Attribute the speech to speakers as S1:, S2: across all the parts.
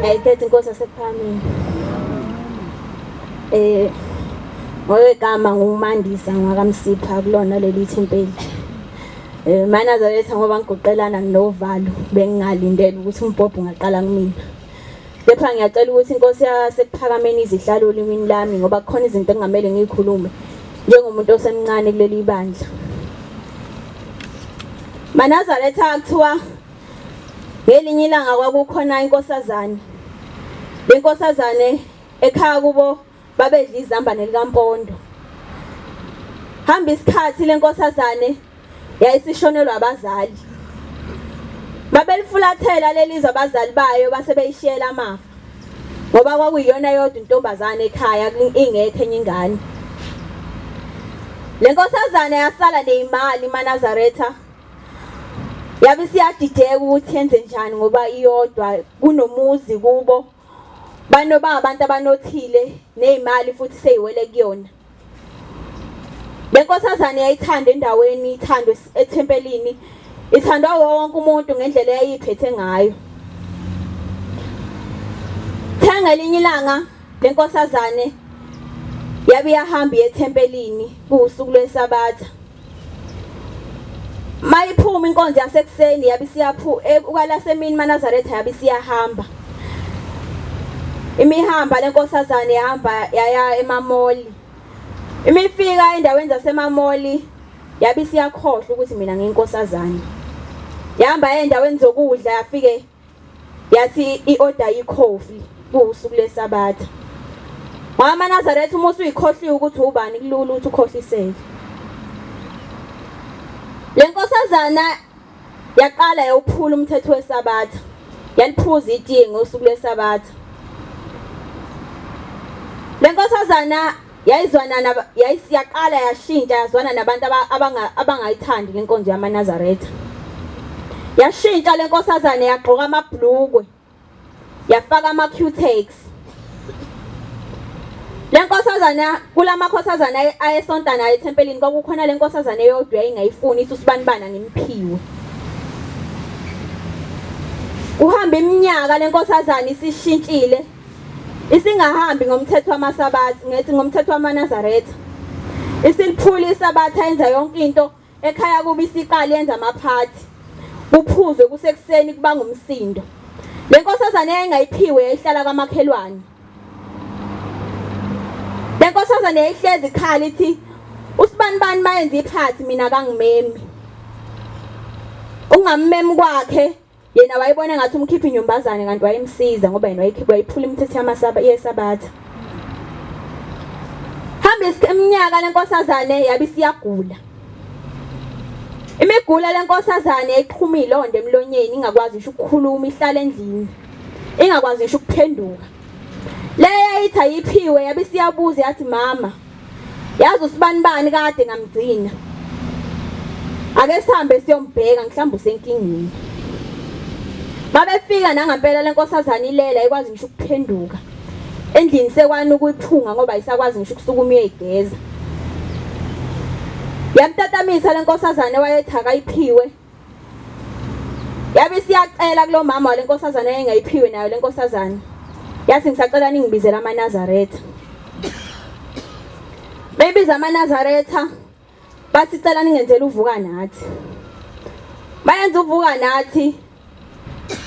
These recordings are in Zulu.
S1: Ngiyayikhetha inkosi yasePhalamende. Ngegama ngumandisa ngakaMsipha kulona leli thempeli. Manazaretha ngoba ngigoqelana novalo bengingalindele ukuthi umbhobho ungaqala kumina. Kepha ngiyacela ukuthi inkosi yasePhalamende izihlalo olimini lami ngoba kukhona izinto engamele ngikhulume njengomuntu osemncane kuleli bandla. Manazaretha kuthiwa ngelinye ilanga kwakukhona inkosazane. Lenkosazane ekhaya kubo babedla izambane likaMpondo. Hamba isikhathi lenkosazane yayisishonelwa abazali. Babelifulathela lelizwe abazali bayo base beyishiyela amafa. Ngoba kwakuyiyona yodwa intombazane ekhaya ingekho enye ingane. Lenkosazane yasala neimali Manazaretha. Yabe siyadideka ukuthi yenze njani ngoba iyodwa kunomuzi kubo. Banoba abantu abanothile nezimali futhi seyiwele kuyona. Lenkosazane yayithanda endaweni ithandwe ethempelini. Ithandwa wonke umuntu ngendlela eyayiphethe ngayo. Thenga elinye ilanga lenkosazane yabe yahamba ethempelini kusuku lweSabatha. Mayiphuma inkonzo yasekuseni yabe ukalasemini Manazaretha yabe siyahamba. Imihamba lenkosazane yahamba yaya emamoli. Imifika endaweni zasemamoli yabe siyakhohlwa ukuthi mina nginkosazane. Yahamba endaweni zokudla yafike yathi iorder ikhofi kusuku lweSabatha. Manazaretha uma usuyikhohliwe ukuthi ubani kulula ukuthi ukhohliseke. Lenkosazana yaqala yophula umthetho weSabatha. Yaliphuza itiye ngosuku lweSabatha. Lenkosazana yayisiyaqala yashintsha yazwana nabantu abangayithandi lenkonzo yaManazaretha. Yashintsha lenkosazana yagqoka amabhlukwe. Yafaka ama-cutex. Lenkosazana kulamakhosazana ayesonta naye ethempelini kwakukhona lenkosazana eyodwa engayifuni ithi usibanibana ngimpiwe. Uhamba iminyaka lenkosazana isishintshile. Isingahambi ngomthetho wamaSabatha, ngithi ngomthetho waManazaretha. Isiliphula iSabatha yenza yonke into ekhaya kuba isiqali yenza amaphathi. Kuphuzwe kusekuseni kuba ngumsindo. Lenkosazana engayiphiwe yayihlala kamakhelwane. Lenkosazana yayihlezi ikhala ithi usibanibani mayenza iphathi mina kangimemi. Ungammemi kwakhe yena wayibona ngathi umkhipha inyombazane kanti wayemsiza ngoba yena wayiphula imithetho yeSabatha. Hamba iminyaka lenkosazane yabe siyagula. Imigula lenkosazane yayiqhuma ilonde emlonyeni ingakwazi ngisho ukukhuluma ihlala endlini. Ingakwazi ngisho ukuphenduka. Leya ayithi ayiphiwe yabe siyabuza yathi mama yazi usibanibani kade ngamgcina. Ake sihambe siyombheka mhlawumbe usenkingeni. Babefika nangempela lenkosazana ilela ayikwazi ngisho ukuphenduka. Endlini sekwani ukuyiphunga ngoba ayisakwazi ngisho ukusukuma uyegeza. Yamtatamisa lenkosazana wayethaka ayiphiwe. Yabe siyacela kulo mama lenkosazana engayiphiwe nayo lenkosazana. Yathi ngisacela ningibizela aManazaretha. Bebiza aManazaretha bathi cela ningenzele uvuka nathi. Bayenza uvuka nathi.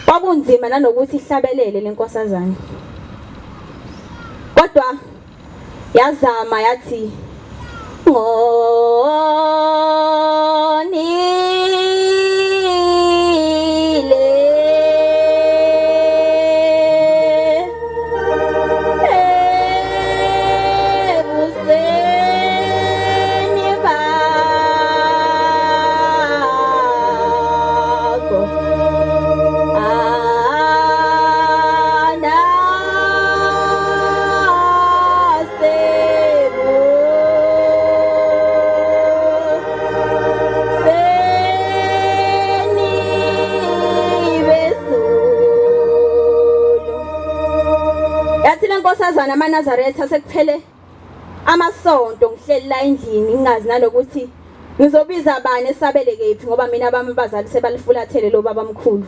S1: Kwakunzima nanokuthi ihlabelele lenkosazana. Kodwa yazama yathi Nkosazana aManazaretha sekuphele amasonto ngihleli la endlini ngingazi nanokuthi ngizobiza abani esabele kephi ngoba mina abami abazali sebalifulathele lo baba omkhulu.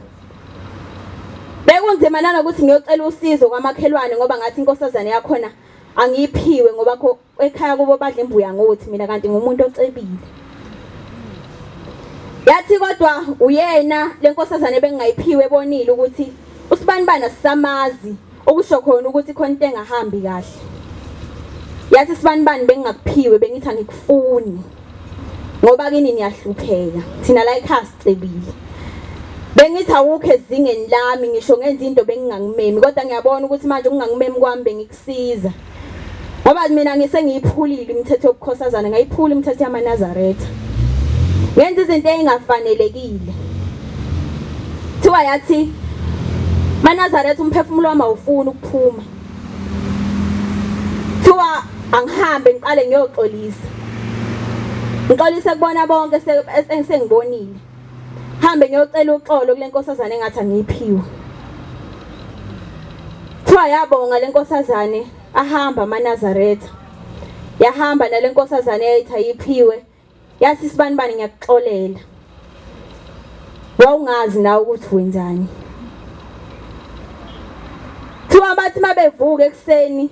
S1: bekunzima nanokuthi ngiyocela usizo kwamakhelwane ngoba ngathi inkosazane yakhona angiyiphiwe ngoba ekhaya kubo badla imbuya ngothi mina kanti ngumuntu ocebile. Yathi kodwa uyena lenkosazane bengayiphiwe ebonile ukuthi usibanibana sisamazi okusho khona ukuthi khona into engahambi kahle. Yathi sibanibani bengakuphiwe bengithi angikufuni ngoba kini niyahlupheka thina la ekhaya sicebile. Bengithi awukho ezingeni lami ngisho ngenza into bengingangimemi kodwa ngiyabona ukuthi manje ungangimemi kwami bengikusiza. Ngoba mina ngisengiyiphulile imithetho yobukhosazana ngayiphula imithetho yamaNazaretha. Ngenza izinto ezingafanelekile. Thiwa yathi maNazaretha umphefumulo wami awufuni ukuphuma. Thiwa angihambe ngiqale ngiyoxolisa. Ngixolise kubona bonke sengibonile. Hambe ngiyocela uxolo kule nkosazane engathi angiyiphiwe. Thiwa yabonga le nkosazane ahamba amaNazaretha. Yahamba nale nkosazane eyayithi ayiphiwe. Yathi sibanibani ngiyakuxolela. Wawungazi nawe ukuthi wenzani. Thiwa bathi mabevuka ekseni.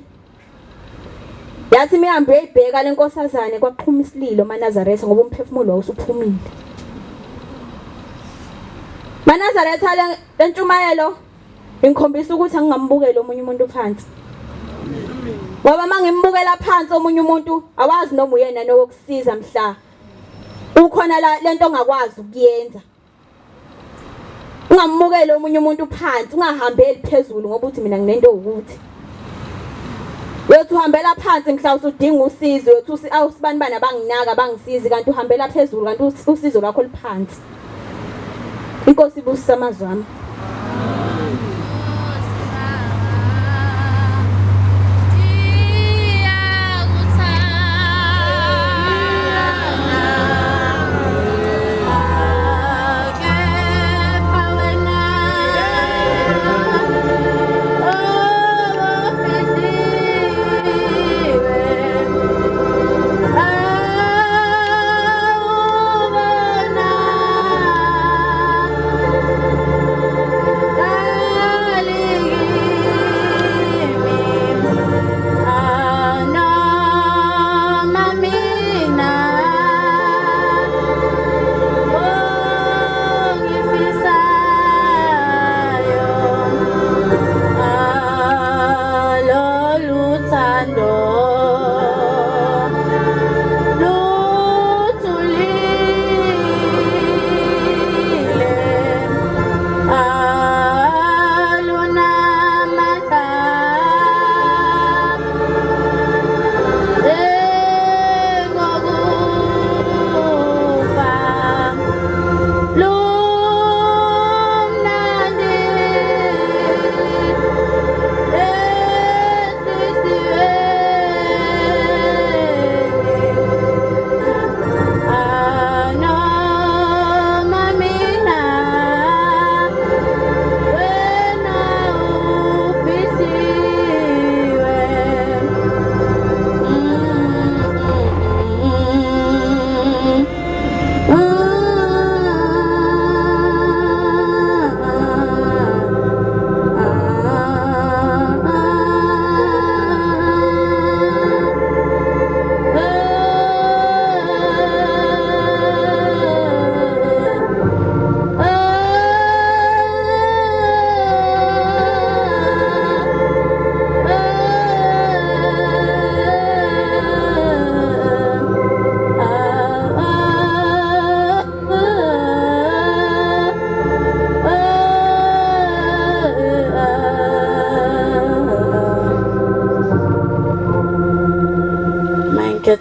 S1: Yathi mihambe uyibheka le nkosazane kwaqhuma isililo amaNazaretha ngoba umphefumulo wawusuphumile. maNazaretha lentshumayelo ingikhombisa ukuthi angingambukeli omunye umuntu phansi. Ngoba mangimbukela phansi omunye umuntu awazi noma uyena nokusiza mhla ukhona la lento ongakwazi ukuyenza. Ungambukeli omunye umuntu phansi, ungahambeli phezulu ngoba uthi mina nginento ukuthi. Uyothi uhambela phansi mhla usudinga usizo, uyothi awusibanibani abanginaka bangisizi kanti uhambela phezulu kanti usizo lwakho liphansi. Inkosi ibusisa amazwi ami.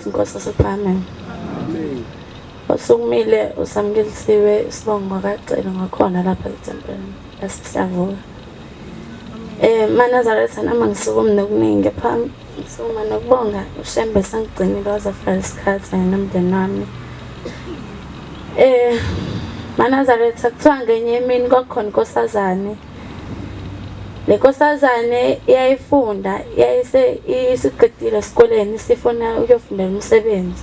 S2: Inkosi Amen. Usukumile usamkelisiwe isibongo kacela ngakhona lapha eTempelini laseSiyavuka. maNazaretha nama ngisukumi nokuningi phambi ngisukuma nokubonga uShembe sangigcinile wazafika isikhathi nomndeni wami. maNazaretha kuthiwa ngenye emini kwakhona inkosazane. Le nkosazane iyayifunda isiqedile esikoleni sifuna ukuyofundela umsebenzi.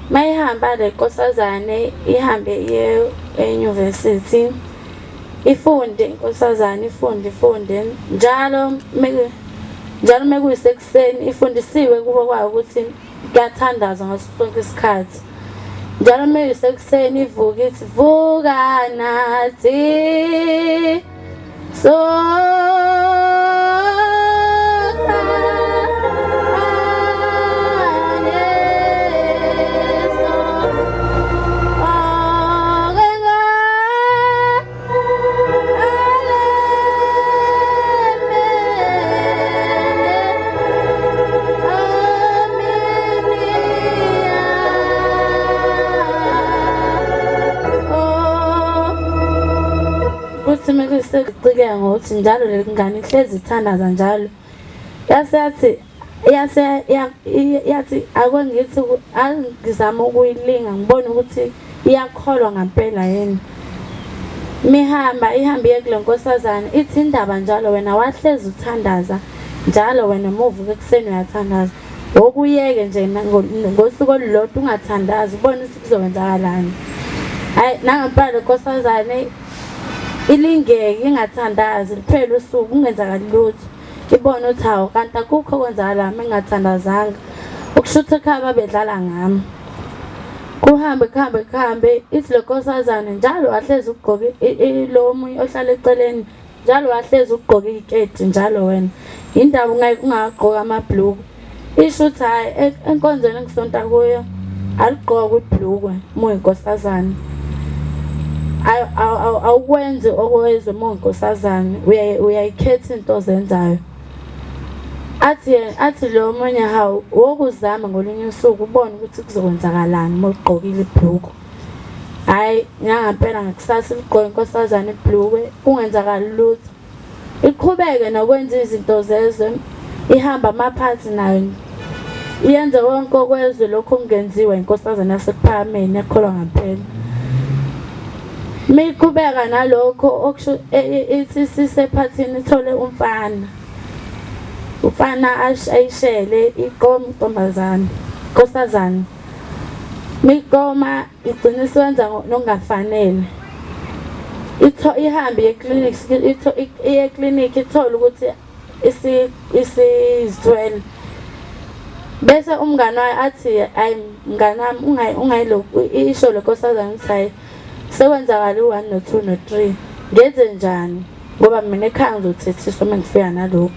S2: Mayihamba le nkosazane ihambe euniversity ifunde inkosazana ifunde njalo mekuyisekuseni ifundisiwe kubo kwayo ukuthi kuyathandaza ngaso sonke isikhathi. Njalo mekuyisekuseni ivuka ithi vuka nathi so Sekucike ngokuthi njalo le ngane ihlezi ithandaza njalo. Yathi akwengithi angizama ukuyilinga ngibone ukuthi iyakholwa ngempela yini. Ihambe iye kule nkosazana ithi indaba njalo wena wahlezi uthandaza njalo wena muvuka ekuseni uyathandaza. Okuyeke nje ngosuku olulodwa ungathandazi ubone ukuthi kuzowenzakalani. Hayi nangempela nkosazana ilingeke ingathandazi liphela usuku ungenzakali lutho. Ibona ukuthi hawo kanti akukho kwenzakala mengathandazanga. Ukushutha ekhaya bedlala ngami. Kuhambe ithi lekosazana njalo wahlezi ugqoka lo munye ohlala eceleni njalo wahlezi ugqoka iketi njalo wena. Indaba ungagqoka amabhluku. Isho ukuthi hayi enkonzweni engisonta kuyo aligqoka ibhlukwe muyinkosazana. Awukwenzi okwezwe muyinkosazana uyayikhetha into ozenzayo. Athi lo munye hawu wokuzama ngolunye usuku ubone ukuthi kuzokwenzakalani mawugqokile ibhlukwe. Hayi ngangempela ngakusasa igqoka inkosazana ibhlukwe kungenzakala lutho. Iqhubeke nokwenza izinto zezwe ihamba amaphathi nayo. Iyenze konke okwezwe lokho kungenziwa inkosazana yasekuphakameni ekholwa ngempela. Miqhubeka nalokho okusho ithi sisephathini ithole umfana. Ufana ayishele iqoma intombazana inkosazana. Miqoma igcina isenza nokungafanele. Ihambe eclinic ithola ukuthi isizithwele. Bese umngane wayo athi ayi mngane wami ungayilokhu isho lenkosazana ukuthi sekwenzakala u1 no2 no3 ngenze njani ngoba mina ekhaya ngizothethiswa mengifika nalokho.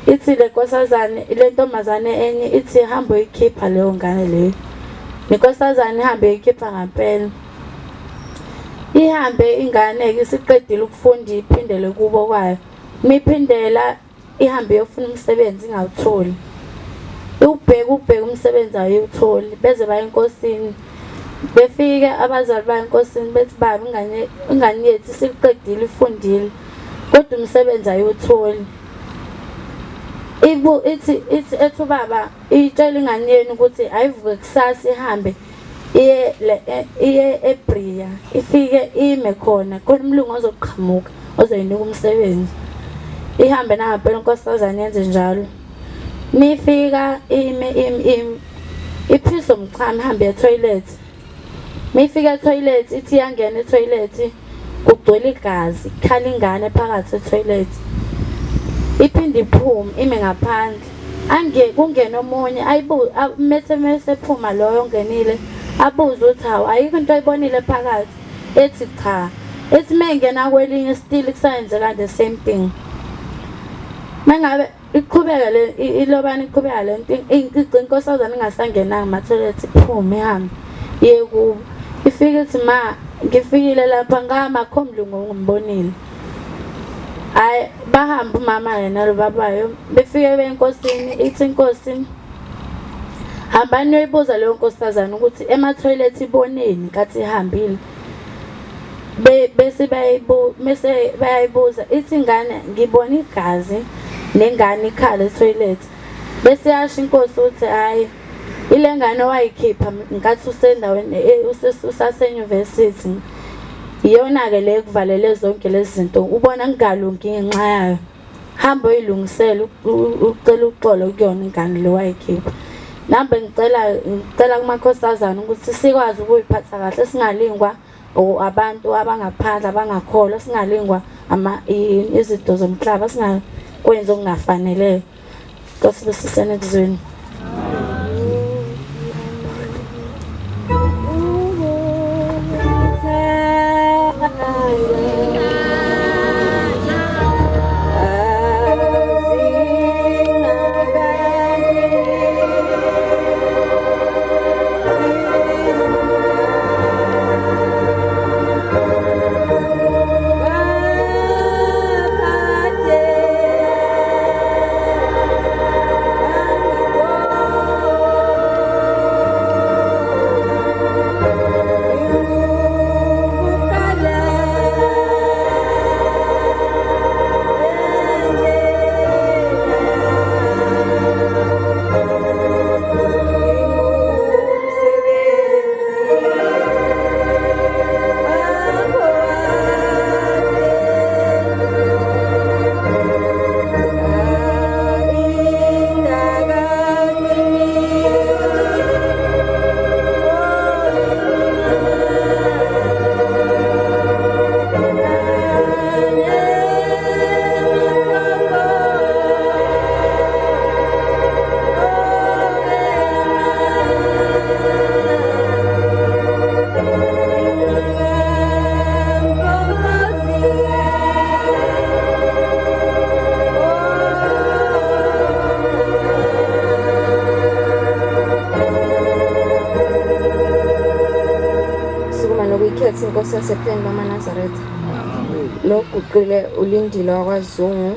S2: Ithi le nkosazana le ntombazane enye ithi hamba uyikhipha leyo ngane leyo. Inkosazana ihambe uyikhipha ngempela. Ihambe ingane isiqedile ukufunda iphindele kubo kwayo. Miphindela ihambe yofuna umsebenzi ingawutholi. Ubheke umsebenzi ayewutholi beze baye enkosini. Befike abazali baye enkosini bethi baba ingane yethu siqedile ifundile kodwa umsebenzi ayewutholi. Ithi ethu baba itshela ingane yenu ukuthi ayivuke kusasa ihambe iye eBria ifike ime khona umlungu ozoqhamuka ozoyinika umsebenzi. Ihambe nangempela inkosazana yenze njalo. Mifika iphiso umchamo ihambe etoilet. Mifika etoilet ithi yangena etoilet kugcwele igazi ikhala ingane phakathi etoilet. Iphinde iphume ime ngaphandle. Kungena omunye mese phuma loyo ongenile abuza ukuthi hawu ayikho into ayibonile phakathi. Ethi cha. Ethi mengena kwelinye still kusayenzeka the same thing. Mangabe iqhubeka ilobani iqhubeka lento inkosazana ingasangenanga ama-toilet iphume ihambe iye kubo. Ifike ithi ma ngifikile lapha ngamakho mlungu ngimbonile. Hayi bahamba umama yena lo babayo befike benkosini ithi inkosi hamba niyoyibuza leyo nkosazana ukuthi ema-toilet iboneni kathi ihambile. Bese bayayibuza ithi ingane ngibona igazi nengane ikhala etoilet. Bese yasho inkosi ukuthi hayi ile ngane wayikhipha ngathi usendaweni usasenyuvesithi iyona ke le kuvalele zonke lezi zinto ubona ngingalungi ngenxa yayo. Hamba uyilungisela ucela uxolo kuyona ingane le wayikhipha. Nambe ngicela kumakhosazana ukuthi sikwazi ukuyiphatha kahle singalingwa abantu abangaphandle abangakholwa singalingwa izinto zomhlaba singakwenza okungafanele. Nkosi besisene kuzweni.
S3: Inkosi yasePheni bamaNazaretha loguqile ulindile wakwaZungu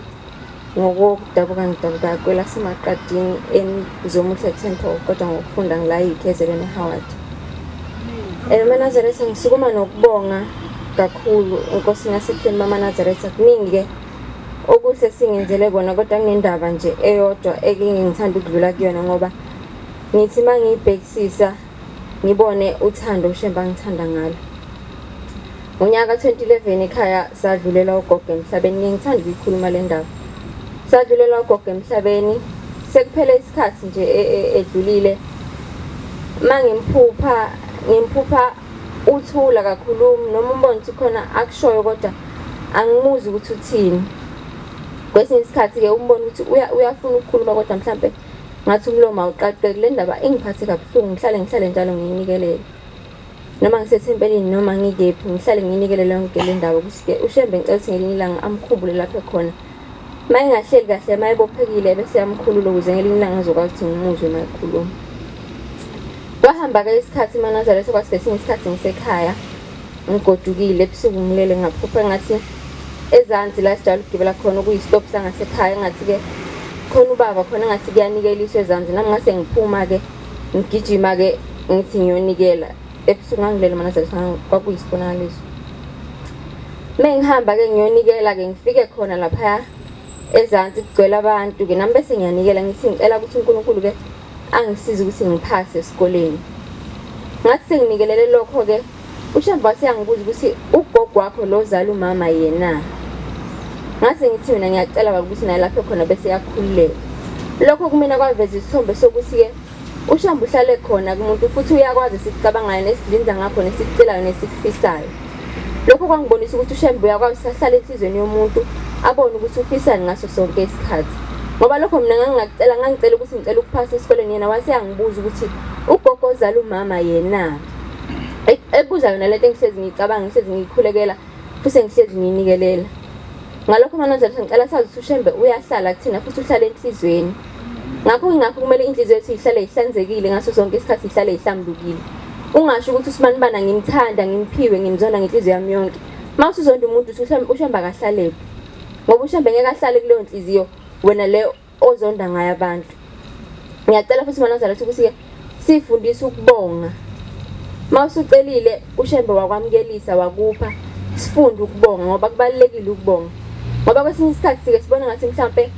S3: ngokudabuka ngidabuka kwelasemaqadini eNzomuhle Temple kodwa ngokufunda ngilayiKZN Howard. EMaNazaretha ngisukuma nokubonga kakhulu Inkosi yasePheni bamaNazaretha kuningi ke okuhle singenzele kona kodwa kunendaba nje eyodwa engingithanda ukudlula kuyona ngoba ngithi mangiyibhekisisa ngibone uthando uShembe ngithanda ngalo. Ngonyaka 2011 ekhaya sadlulela ugogo emhlabeni. Ngithanda ukukhuluma le ndaba. Sadlulela ugogo emhlabeni sekuphele isikhathi nje edlulile. Ngimphupha uthula kakhulu noma umbone ukuthi khona akushoyo kodwa angimuzi ukuthi uthini. Kwesinye isikhathi ke umbone ukuthi uyafuna ukukhuluma kodwa mhlambe ngathi umlomo awuqaqeki. Le ndaba ingiphathe kabuhlungu ngihlale njalo ngiyinikelele. Noma ngisethempelini noma ngikephi ngihlale nginikele lonke le ndaba ukuthi uShembe ngicela ukuthi ngelinye ilanga amkhumbule lapha khona. Mayingahleli kahle mayibophekile bese yamkhulula ukuze ngelinye ilanga azokwazi ukuthi ngimuzwe mayikhuluma. Kwahamba ke isikhathi eMaNazaretha kwasesinye isikhathi ngisekhaya ngigodukile ebusuku ngilele ngaphupha ngathi ezansi la sijala ukugibela khona kuyistop sangasekhaya ngathi ke khona ubaba khona ngathi kuyanikeliswa ezansi nami ngase ngiphuma ke ngigijima ke ngithi ngiyonikela ebusuku ngangilele eMaNazaretha kwakuyisibonakaliso. Mengihamba ke ngiyonikela ke ngifike khona lapha ezansi kugcwele abantu ke nami bese ngiyanikela ngithi ngicela ukuthi uNkulunkulu ke angisize ukuthi ngiphase esikoleni. Ngathi senginikelele lokho ke uShembe waseyangibuza ukuthi ugogo wakho lo zala umama yena. Ngathi ngithi mina ngiyacela ukuthi naye lapha khona bese yakhululeka. Lokho kumina kwaveza isithombe sokuthi ke uShembe uhlale khona kumuntu futhi uyakwazi sicabangana nesidlinza ngakho nesicelayo nesikufisayo. Lokho kwangibonisa ukuthi uShembe uyakwazi ukuhlala enhlizweni yomuntu abone ukuthi ufisani ngaso sonke isikhathi. Ngoba lokho mina ngangicela ukuthi ngicela ukuphasa esikoleni yena waseyangibuza ukuthi ugogo ozala umama yena. Ebuza yona lento engihlezi ngicabanga ngihlezi ngikhulekela futhi ngihlezi nginikelela. Ngalokho eMaNazaretha ngicela sazi ukuthi uShembe uyahlala kuthina futhi uhlala enhlizweni. Ngakho kumele inhliziyo yethu ihlale ihlanzekile ngaso sonke isikhathi ihlale ihlambulukile. Ungasho ukuthi uSibani bana ngimthanda ngimphiwe ngimzonda ngenhliziyo yami yonke. Mase uzonda umuntu uShembe akahlalele. Ngoba uShembe ngeke ahlale kuleyo nhliziyo wena le ozonda ngayo abantu. Ngiyacela futhi eMaNazaretha ukuthi sifundise ukubonga. Mawusucelile uShembe wakwamkelisa wakupha sifunde ukubonga ngoba kubalekile ukubonga. Ngoba kwesinye isikhathi sike sibona ngathi mhlambe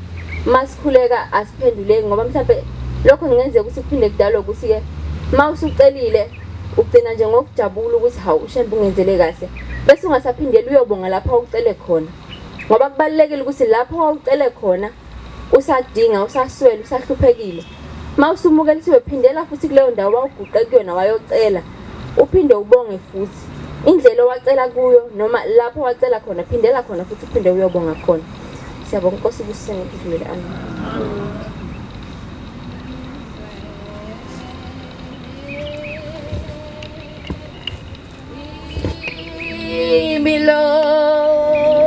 S3: masikhuleka asiphenduleki ngoba mhlambe lokho ngenzeka ukuthi kuphinde kudalo ukuthi ke mawusucelile ugcina nje ngokujabula ukuthi hawu uShembe ungenzele kahle bese ungasaphindela uyobonga lapha ucele khona. Ngoba kubalekile ukuthi lapho ucele khona usadinga usaswela usahluphekile. Mawusumukelisiwe phindela futhi kuleyo ndawo wawuguqe kuyona wayocela uphinde ubonge futhi. indlela owacela kuyo noma lapho wacela khona phindela khona futhi uphinde uyobonga khona. Siyabonga Nkosi ubusisene ngizimele amen. Milomo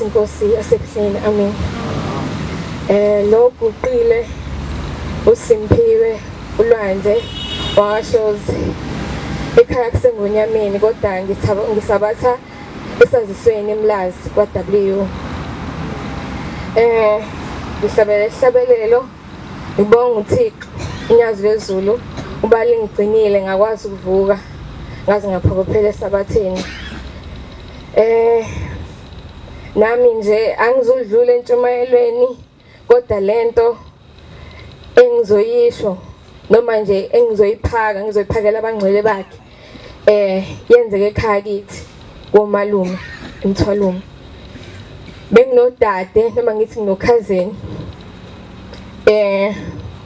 S4: Nkosi asekuseni amen. Lo guqile uSimpiwe uLwandle wakashozi ekhaya kusengunyameni kodwa ngisabatha esazisweni emlazi kwaW. Ngihlabele ihlabelelo ngibonga uThixo inyazi lezulu uba lingigcinile ngakwazi ukuvuka ngaze ngaphokophela esabatheni. Nami nje angizodlula entshumayelweni kodwa lento engizoyisho noma nje engizoyiphaka ngizoyiphakela abangcwele bakhe yenzeke ekhaya kithi komalume eMthwalume. Benginodade noma ngithi nginokhazeni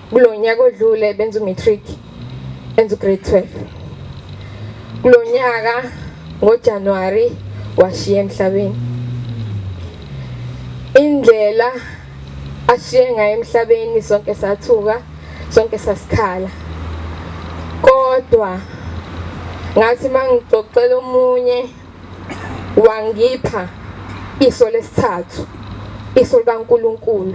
S4: kulonyaka odlule benza umatric enza ugrade 12. Kulonyaka ngoJanuary washiya emhlabeni. Indlela ashiye ngayo emhlabeni sonke sathuka sonke sasikhala. Kodwa ngathi mangixoxela omunye wangipha iso lesithathu, iso likaNkulunkulu.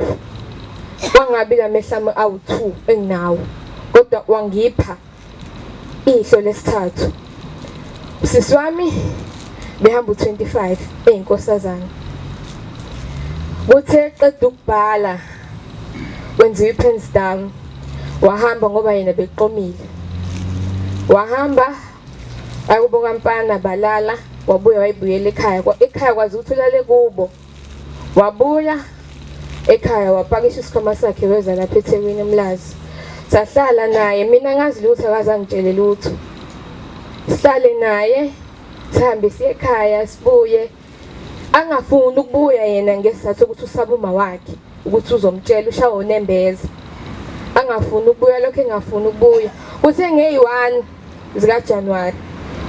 S4: Wangabi lamehlami awu2 enginawo kodwa wangipha ihlo lesithathu. Sisi wami behamba u25 eyinkosazana. Uthe qeda ukubhala wenziwa ipens down wahamba ngoba yena beqomile. Wahamba akubonga mfana balala wabuya wayibuyela ekhaya. Ekhaya kwazi ukuthi ulale kubo. Wabuya ekhaya wapakisha isikhwama sakhe weza lapha eThekwini eMlazi. Sahlala naye mina ngazi lutho akazangitshele lutho. Sihlale naye sihambe siye ekhaya sibuye. Angafuni ukubuya yena ngesizathu ukuthi usaba uma wakhe ukuthi uzomtshela ushawo nembeza. Angafuni ukubuya lokho engafuni ukubuya. Kuthe nge1 zika January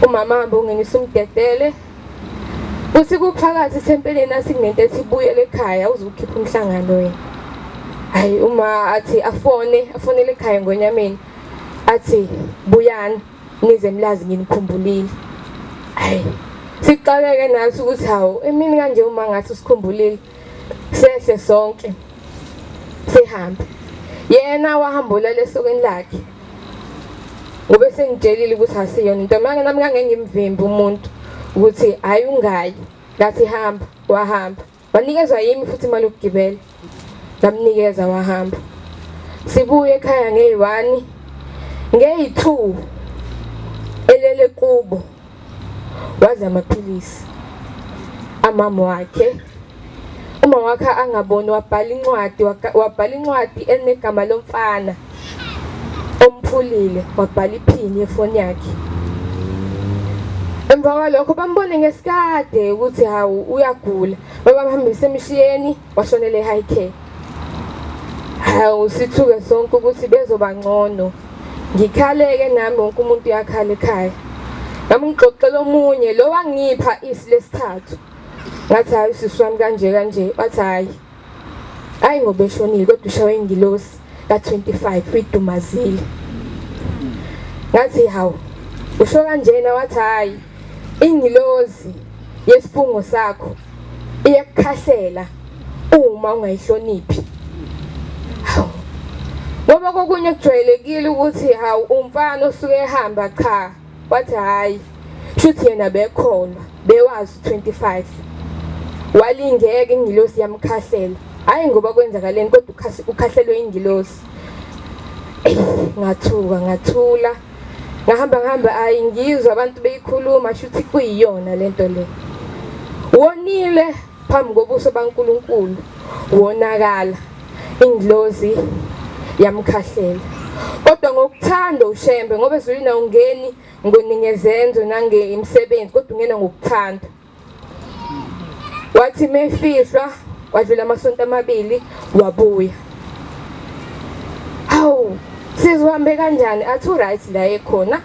S4: umama hamba ungenisa umdedele. Uthi kuphakathi esempeleni asinento ethi ibuyele ekhaya uzokhipha umhlangano wena. Hayi uma athi afonele ekhaya ngonyameni athi buyani nize eMlazi nginikhumbulile. Hayi siqaleke nathi ukuthi hawo emini kanje uma ngathi sikhumbulile sehle sonke sihamba. Yena wahambula lesokweni lakhe. Ngobe sengitshelile ukuthi asiyona into manje nami ngeke ngimvimbe umuntu ukuthi hayi ungayi ngathi hamba wahamba. Wanikezwa yimi futhi imali yokugibela. Ngamnikeza wahamba. Sibuye ekhaya nge1 nge2 elele kubo waza amaphilisi amama wakhe. Uma wakhe angaboni wabhala incwadi enegama lomfana omphulile wabhala iphini yefoni yakhe. Emva kwalokho bambone ngesikade ukuthi hawu uyagula. Babahambisa emishiyeni washonele high care. Hawu sithuke sonke ukuthi bezoba ngcono. Ngikhaleke nami wonke umuntu yakhala ekhaya. Nami ngixoxela omunye lo wangipha isi lesithathu. Ngathi hayi sisi wami kanje bathi hayi ngoba eshonile kodwa ushawe ingilosi ka25 uyidumazile. Ngathi hawu usho kanjena wathi hayi ingilosi yesifungo sakho iyakukhahlela uma ungayihloniphi. Hawu ngoba kokunye kujwayelekile ukuthi hawu umfana osuke ehamba cha wathi hayi shuthi yena bekhona bewazi 25 walingeke ingilosi yamkhahlela. Hayi ngoba kwenzakaleni kodwa ukhahlelwe ingilosi. Ngathula ngahamba ayingizwa abantu beyikhuluma shuthi kuyiyona lento le. Wonile phambi kobuso baNkulunkulu wonakala ingilosi yamkhahlela. Kodwa ngokuthanda uShembe ngoba ezulwini awungeni ngoningezenzo nange imisebenzi kodwa ungena ngokuthanda. Wathi mefihlwa wadlula amasonto amabili wabuya. Hawu sizohambe kanjani athi right la ekhona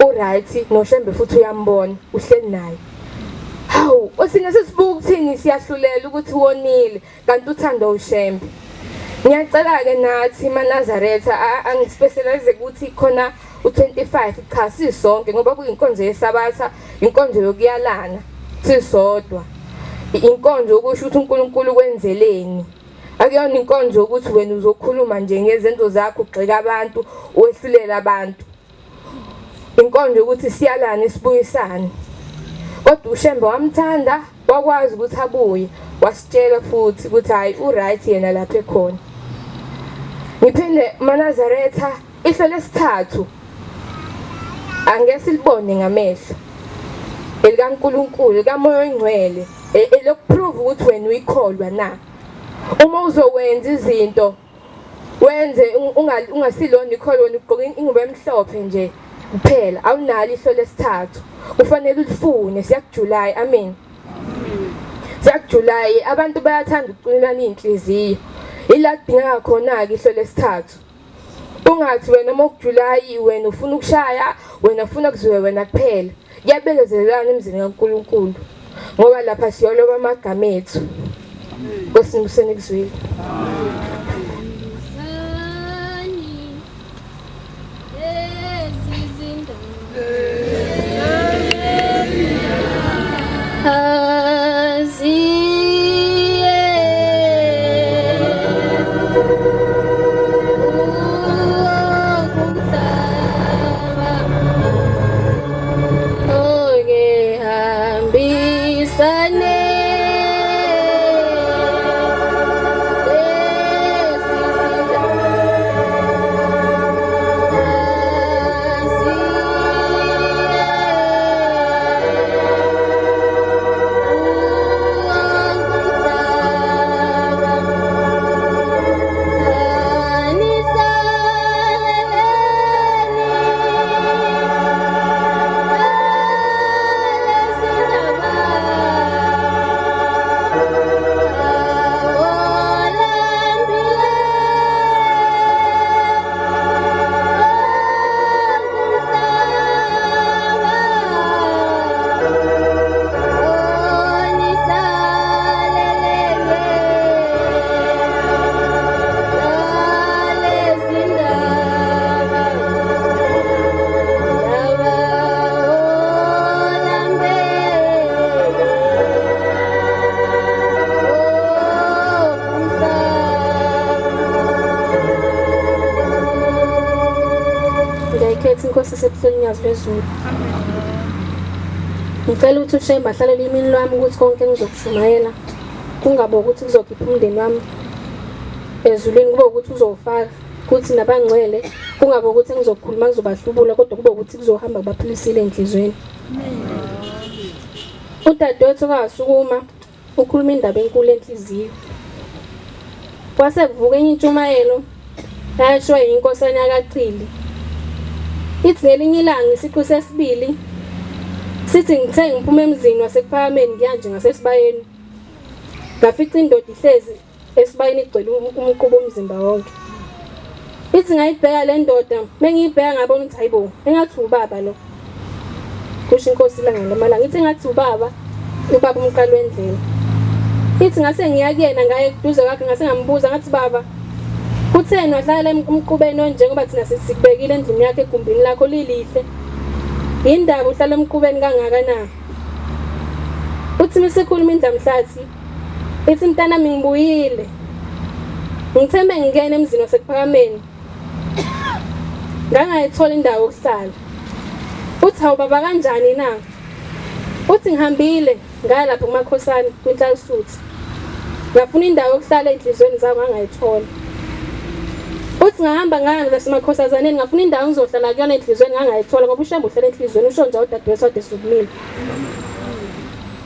S4: uright noShembe futhi uyambona uhleli naye. Hawu osine sesibuka ukuthini siyahlulela ukuthi wonile kanti uthanda uShembe. Ngiyacela ke nathi maNazaretha angispecialize ukuthi khona u25 cha sisonke ngoba kuyinkonzo yesabatha inkonzo yokuyalana sisodwa. Inkonzo ukusho ukuthi uNkulunkulu kwenzeleni. Akuyona inkonzo ukuthi wena uzokhuluma nje ngezenzo zakho ugxeka abantu wehlulela abantu. Inkonzo ukuthi siyalane sibuyisane. Kodwa uShembe wamthanda wakwazi ukuthi abuye wasitshela futhi ukuthi hayi uright yena lapha ekhona. Ngiphinde uManazaretha ihlo lesithathu angeke silibone ngamehlo elikaNkulunkulu kaMoya oNgcwele elokuprove ukuthi wena uyikholwa na. Uma uzokwenza izinto wenze ungasilona ikholwa, wena ugqoka ingubo emhlophe nje kuphela, awunalo ihlo lesithathu, kufanele ulifune. Siyakujulayi, amen. Siyakujulayi, abantu bayathanda ukuqinelana inhliziyo, ila kudingeka khona-ke ihlo lesithathu. Ungathi wena uma ukujulayi wena ufuna ukushaya, wena ufuna kuziwe wena kuphela. Kuyabekezelelana emzini kaNkulunkulu ngoba lapha siyoloba amagama ethu. Nkosi kuzwile.
S1: Inkosi sebuhleni nyazi lezulu. Ngicela ukuthi uShembe ahlalele imini lwami ukuthi konke ngizokushumayela kungaba ukuthi kuzokhipha umndeni wami ezulwini, kube ukuthi uzofaka kuthi nabangcwele, kungaba ukuthi ngizokhuluma ngizobahlubula, kodwa kube ukuthi kuzohamba kubaphilisile enhlizweni. Udadewethu kasukuma ukhuluma indaba enkulu enhliziyo. Kwase kuvuka enye intshumayelo yasho inkosana yakaqili. Ithi ngelinye ilanga isiqu sesibili sithi ngithe ngiphuma emzini wasekuphakameni ngiya nje ngasesibayeni, ngafica indoda ihlezi esibayeni igcwele umqubo umzimba wonke. Ithi ngayibheka le ndoda, mengiyibheka ngabona ukuthi hayibo engathi ubaba lo. Kusho inkosi ilanga lamalanga, ithi ngathi ubaba umqalo wendlela. Ithi ngase ngiya kuyena ngaye kuduze kwakhe ngase ngambuza ngathi baba kutheni wahlala emqubeni onjengoba thina sikubekile endlini yakhe egumbini lakho lilihle, yindaba uhlala emqubeni kangaka na? Uthi misikhuluma indlamhlathi, ithi mntana ngibuyile, ngithembe ngingena emzini wasekuphakameni ngangayithola indawo yokuhlala. Uthi hawu baba kanjani na? Uthi ngihambile ngaya lapha kuMakhosana kwinhlalisuthi, ngafuna indawo yokuhlala enhlizweni zami ngangayithola. Uthi ngahamba ngaya ngaseMakhosazaneni ngafuna indawo ngizohlala kuyona enhlizweni ngangayithola ngoba uShembe uhlala enhlizweni, usho nje udadewethu wade sukumile.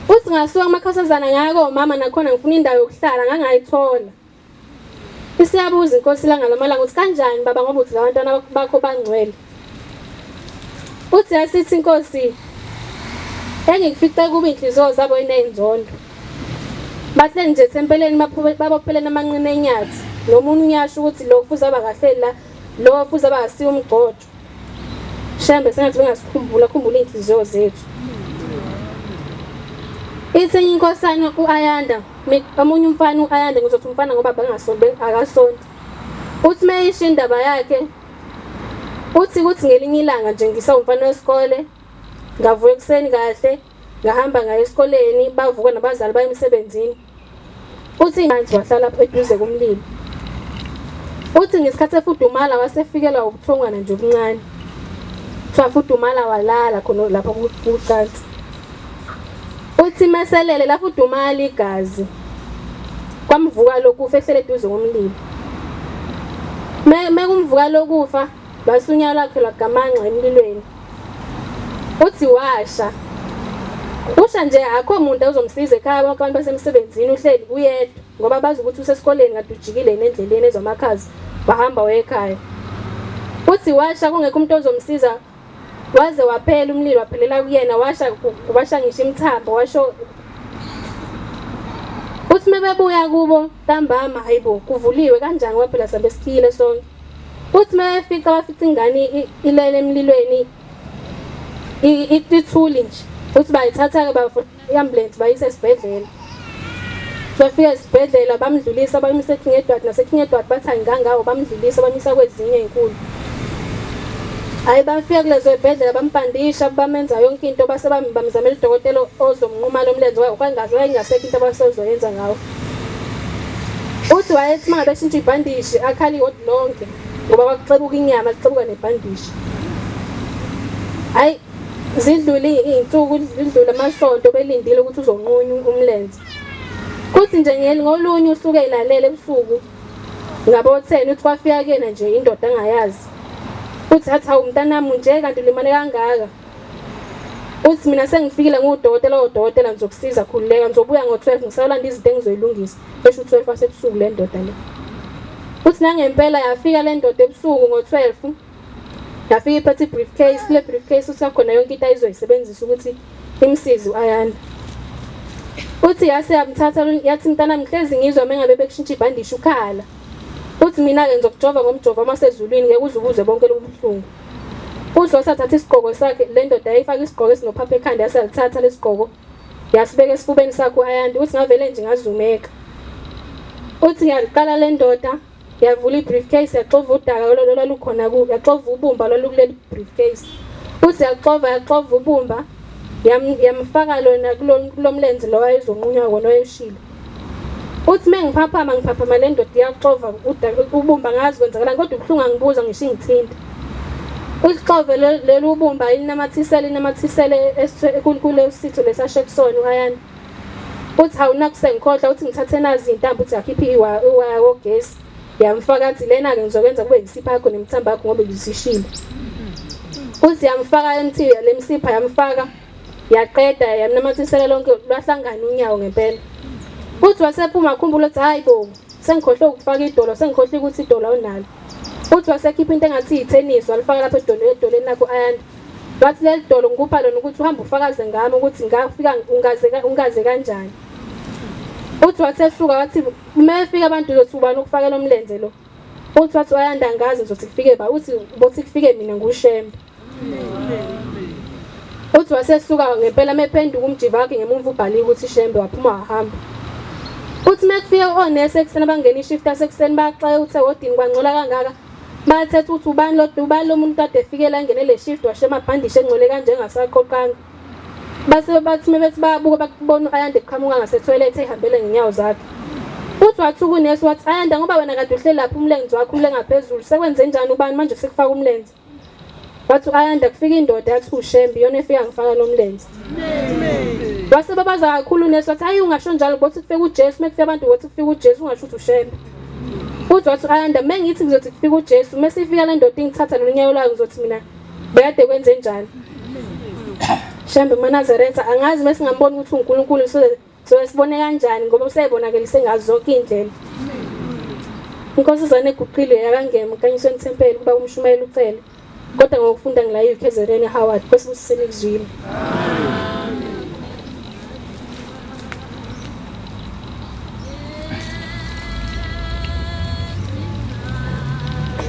S1: Uthi ngasuka kuMakhosazana ngaya komama nakhona ngifuna indawo yokuhlala ngangayithola. Isiyabuza inkosi ilanga lamalanga uthi kanjani baba ngoba uthi abantwana bakho bangcwele? Uthi yasithi inkosi engikufica kuba inhliziyo zabo inenzondo. Bahle nje tempeleni babophelena amanqine enyathi, nomuntu uyasho ukuthi lo kufuza abakahle la, lo kufuza abasiya umgcojo. Shembe sengathi bengasikhumbula inhliziyo zethu. Ithi inkosana uAyanda, omunye umfana uAyanda, ngizothi umfana ngoba bangasonto akasonto. Uthi mayisho indaba yakhe, uthi ngelinye ilanga nje ngisawumfana wesikole, ngavuka ekuseni kahle, ngahamba ngaye esikoleni, bavuka nabazali baye emsebenzini. Uthi manje wahlala lapha eduze komlilo. Uthi ngesikhathi efudumala wasefikelwa ukuthongwana nje okuncane. Wafudumala walala khona lapha kuqansi. Uthi meselele lapho udumala igazi, kwamvuka lokhu fehlele eduze komlilo. mekumvuka lokufa basunya lakhe lagamanxa emlilweni uthi washa usha nje akho umuntu ozomsiza ekhaya abantu basemsebenzini uhleli kuyedwa ngoba bazi ukuthi usesikoleni kade ujikile nendleleni ezamakhazi bahamba wekhaya uthi washa kungekho umuntu ozomsiza waze waphela umlilo waphelela kuyena washa ngisho imthambo washo uthi mebebuya kubo ntambama hayibo kuvuliwe kanjani waphela sabesikhile sonke uthi mefika wafica ingane ilele emlilweni ithuli nje uthi bayithatha ke ambulance bayise esibhedlela bafika esibhedlela bamdlulisa bamise eKing Edward naseKing Edward bathi angangawo bamdlulisa bamisa kwezinye izinkulu hayi bafika kulezo ibhedlela bampandisha bamenza yonke into base bamzamela udokotela ozomnquma lo mlenze wakwangazi wayengasekho into abasezoyenza ngawo uthi wayethi mangabe shintsha ibhandishi akhali iwodi lonke ngoba kwakuxebuka inyama kuxebuka nebhandishi hayi zidlule izinsuku zidlule amasonto belindile ukuthi uzonqunywa umlenze kuthi nje ngolunye usuke ilalele ebusuku ngabo 10 uthi kwafika kena nje indoda engayazi uthi athi umntanami nje kanti limane kangaka uthi mina sengifikile ngudokotela ngizokusiza khululeka ngizobuya ngo12 ngisalanda izinto engizoyilungisa esho 12 asebusuku le ndoda le uthi nangempela yafika le ndoda ebusuku ngo12 yafika iphethe briefcase le briefcase uthi khona yonke into ayizoyisebenzisa ukuthi imsizi uAyanda uthi yase yamthatha yathi mntanami hlezi ngizwa mengabe bekushintsha ibhandishi ukhala uthi mina ke ngizokujova ngomjovo amasezulwini ngeke uzubuze bonke lobuhlungu uthi wasathatha isigqoko sakhe le ndoda ayifaka isigqoko esinophapha ekhanda yasalithatha lesigqoko yasibeka esifubeni sakhe uAyanda uthi ngavele nje ngazumeka uthi ngiyaqala le ndoda yavula ibriefcase yaxova udaka lolukhona ku yaxova ubumba lolukuleli briefcase uthi yaxova ubumba yamfaka lona kulomlenze lo wayezonqunywa kona oyeshilo uthi ngiphaphama le ndoda yaxova ubumba ngazi kwenzakala kodwa ubhlungu angibuza ngisho ngithinta uxove leli ubumba inamathisele kule sitho lesashe kusona uAyanda uthi awunakusengikhohla uthi ngithathe nazi intambo uthi akhiphi iwaya wogesi yamfaka athi lena ke ngizokwenza kube yisipha yakho nemthamba yakho ngoba bisishile uthi yamfaka emthiwe lemsipha yamfaka yaqeda yamnamathisela lonke lwahlangana unyawo ngempela uthi wasephuma akhumbula ukuthi hayibo sengikhohle ukufaka idolo sengikhohle ukuthi idolo awunalo uthi wasekhipha into engathi itennis walifaka lapha edoleni lakho uAyanda wathi leli dolo ngikupha lona ukuthi uhambe ufakaze ngami ukuthi ngafika ungaze kanjani uthi wasesuka wathi mefika abantu uzothi ubani ukufakela umlenze lo uthi wathi uAyanda ngazi ngizothi kufike ba uthi bothi kufike mina nguShembe uthi wasesuka ngempela mephenduka umjiva wakhe ngemuva ubhaliwe ukuthi Shembe waphuma wahamba uthi mekufika onese eksena bangena ishift asekuseni baxaye uthi wodini kwangcola kangaka bathethe uthi ubani lo muntu kade efikela engene le shift washe amabhandishi engcole kanje engasaqoqanga base bathi mebethi bayabuka bakubona uAyanda eqhamuka ngase-toilet ehambele ngenyawo zakhe uthi wathi kunesi wathi Ayanda ngoba wena kade uhleli lapha umlenze wakho ule ngaphezulu sekwenze njani ubani manje sekufaka umlenze wathi Ayanda kufika indoda yathi uShembe yona efika ngifaka lo mlenze wase babaza kakhulu nesi wathi hayi ungasho njalo bothi kufika uJesu mekufika abantu bothi kufika uJesu ungasho ukuthi uShembe uthi wathi Ayanda mengithi ngizothi kufika uJesu mesifika le ndoda ingithatha lonyawo layo ngizothi mina bekade kwenze njani Shembe manazaretha angazi mesingamboni ukuthi uNkulunkulu so sibone kanjani ngoba usayibonakaliswe ngazo zonke indlela inkosazane eguqile yakangema kanyisweni thempeli kuba umshumayeli ucele kodwa ngokufunda ngila eKUSENI Howard kwesibuseni kuzwile